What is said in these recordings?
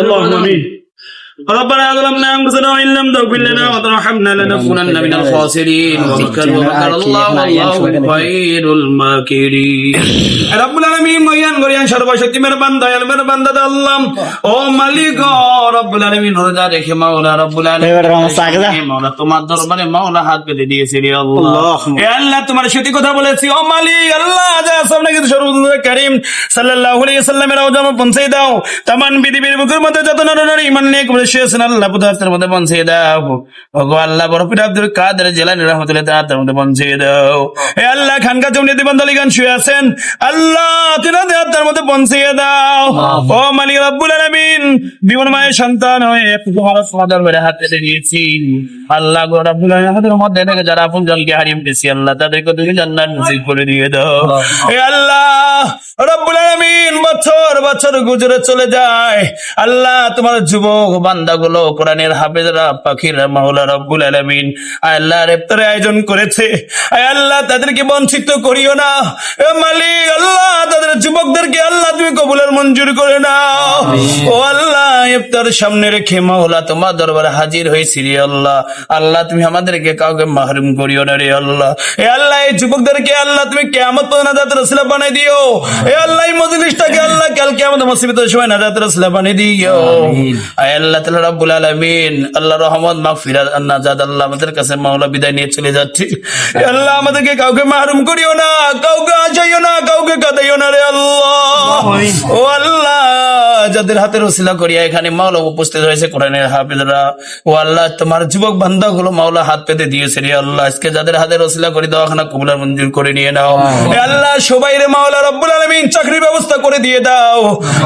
اللهم امين. ربنا ظلمنا انفسنا وان لم تغفر لنا وترحمنا لنكونن من الخاسرين ومكر الله والله خير الماكرين. রব্বুল আলামিন মহান গরিয়ান সর্বশক্তি মেহেরবান দয়াল মেহেরবান দাদা আল্লাহ ও মালিক রব্বুল আলামিন রোজা রেখে মাওলা রব্বুল আলামিন মাওলা তোমার দরবারে মাওলা হাত পেতে দিয়েছি রে আল্লাহ। এ আল্লাহ তোমার সত্যি কথা বলেছি ও মালিক আল্লাহ যা সামনে কিন্তু সর্বদা করিম সাল্লাল্লাহু আলাইহি ওয়াসাল্লামের রওজা পৌঁছে দাও। তামান পৃথিবীর বুকের মধ্যে যত নরনারী ইমান নিয়ে শেষ আল্লাহ পুতার মধ্যে পৌঁছে দাও। ওগো আল্লাহ বড় পীর আব্দুল কাদের জিলানী রাহমাতুল্লাহ তাআলার মধ্যে পৌঁছে দাও। এ আল্লাহ খানকা জমিয়তে বান্দালি গান শুয়ে আছেন আল্লাহ তিনাদের হাতের মধ্যে পৌঁছে দাও। ও মালিক রব্বুল আলামিন বিমন মায়ের সন্তান হয়ে তোমার সাদার মেরে হাতে দিয়েছি আল্লাহ গো রব্বুল আলামিন হাতের মধ্যে থেকে যারা আপন জনকে হারিয়ে দিয়েছি আল্লাহ তাদেরকে তুমি জান্নাত নসিব করে দিয়ে দাও। এ আল্লাহ রব্বুল আলামিন বছর বছর গুজরে চলে যায় আল্লাহ তোমার যুবক বান্দাগুলো কোরআনের হাফেজরা পাখিরা মাওলা রব্বুল আলামিন আল্লাহর ইফতারের আয়োজন করেছে আল্লাহ তাদেরকে বঞ্চিত করিও না। এ মালিক আল্লাহ তাদের যুবকদেরকে আল্লাহ তুমি কবুলের মঞ্জুর করে নাও। ও আল্লাহ ইফতার সামনে রেখে মাওলা তোমার দরবারে হাজির হয়েছি রে আল্লাহ। আল্লাহ তুমি আমাদেরকে কাউকে মাহরুম করিও না রে আল্লাহ। এ আল্লাহ এই যুবকদেরকে আল্লাহ তুমি কিয়ামত পর্যন্ত নাজাতের রাসূল বানিয়ে দিও। এ আল্লাহ এই মজলিসটাকে আল্লাহ কাল কিয়ামত মুসিবতের সময় নাজাতের রাসূল বানিয়ে দিও। আয় আল্লাহ তাআলা রব্বুল আলামিন আল্লাহ রহমত মাগফিরাত নাজাত আল্লাহ আমাদের কাছে মাওলা বিদায় নিয়ে চলে যাচ্ছে আল্লাহ আমাদেরকে কাউকে মাহরুম করিও না, কাউকে আজাইও না, কাউকে কাঁদাইও না রে আল্লাহ। ও আল্লাহ যাদের হাতের ওসিলা করিয়া এখানে মাওলা উপস্থিত হয়েছে কোরআনের হাফেজরা ও আল্লাহ তোমার যুবক বান্দাগুলো মাওলা হাত পেতে দিয়েছে রে আল্লাহ আজকে যাদের হাতের ওসিলা করি দওয়াখানা কবুল মঞ্জুর করে নিয়ে নাও। এ আল্লাহ সবাই রে মাওলা রব্বুল আলামিন চাকরির ব্যবস্থা করে দিয়ে দাও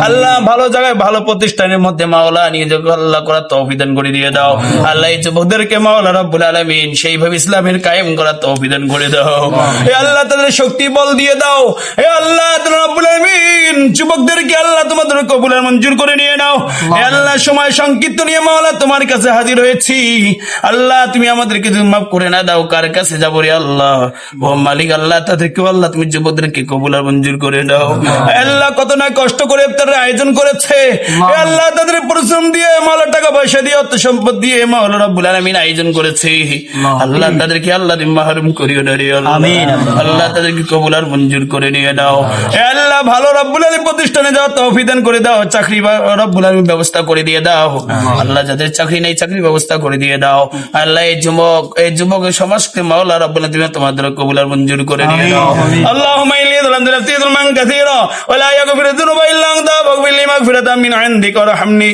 আল্লাহ। ভালো জায়গায় ভালো প্রতিষ্ঠানের মধ্যে মাওলা নিয়ে যাও আল্লাহ করার তৌফিক দান করে দিয়ে দাও আল্লাহ। এই যুবকদেরকে মাওলা রব্বুল আলামিন সেইভাবে ইসলামের কায়েম করার তৌফিক দান করে দাও। এ আল্লাহ তাদের শক্তি বল দিয়ে দাও। এ আল্লাহ রব্বুল আলামিন যুবকদেরকে আল্লাহ তোমাদের কবুলের মঞ্জুর করে নিয়ে নাও। এ আল্লাহ সময় সংক্ষিপ্ত নিয়ে মাওলা তোমার কাছে হাজির হয়েছি আল্লাহ তুমি আমাদেরকে যদি মাফ করে না দাও কার কাছে যাবো রে আল্লাহ। ও মালিক আল্লাহ তাদেরকে আল্লাহ তুমি যুবকদেরকে কবুলের মঞ্জুর করে দাও। আল্লাহ কত না কষ্ট করে ইফতারের আয়োজন করেছে এ আল্লাহ তাদের পরিশ্রম দিয়ে মাওলা টাকা পয়সা দিয়ে অর্থ সম্পদ দিয়ে মাওলা রব্বুল আলামিন আয়োজন করেছে আল্লাহ তাদেরকে আল্লাহ তুমি মাহরুম করিও না রে আল্লাহ। আল্লাহ তাদেরকে কবুল আর মঞ্জুর করে নিয়ে দাও। হে আল্লাহ ভালো রব্বুল আলামিন প্রতিষ্ঠানে যাও তৌফিক দান করে দাও, চাকরি রব্বুল আলামিন ব্যবস্থা করে দিয়ে দাও আল্লাহ। যাদের চাকরি নেই চাকরি ব্যবস্থা করে দিয়ে দাও আল্লাহ। এই যুবকের সমাজকে মাওলা রব্বুল আলামিন তুমি তোমাদের কবুল আর মঞ্জুর করে নিয়ে দাও। আল্লাহুম্মা ইন্নী যালামতু নাফসি যুলমান কাসীরা ওয়া লা ইয়াগফিরু যুনুবা ইল্লা আনতা ফাগফির লি মাগফিরাতাম মিন ইনদিকা ওয়ারহামনি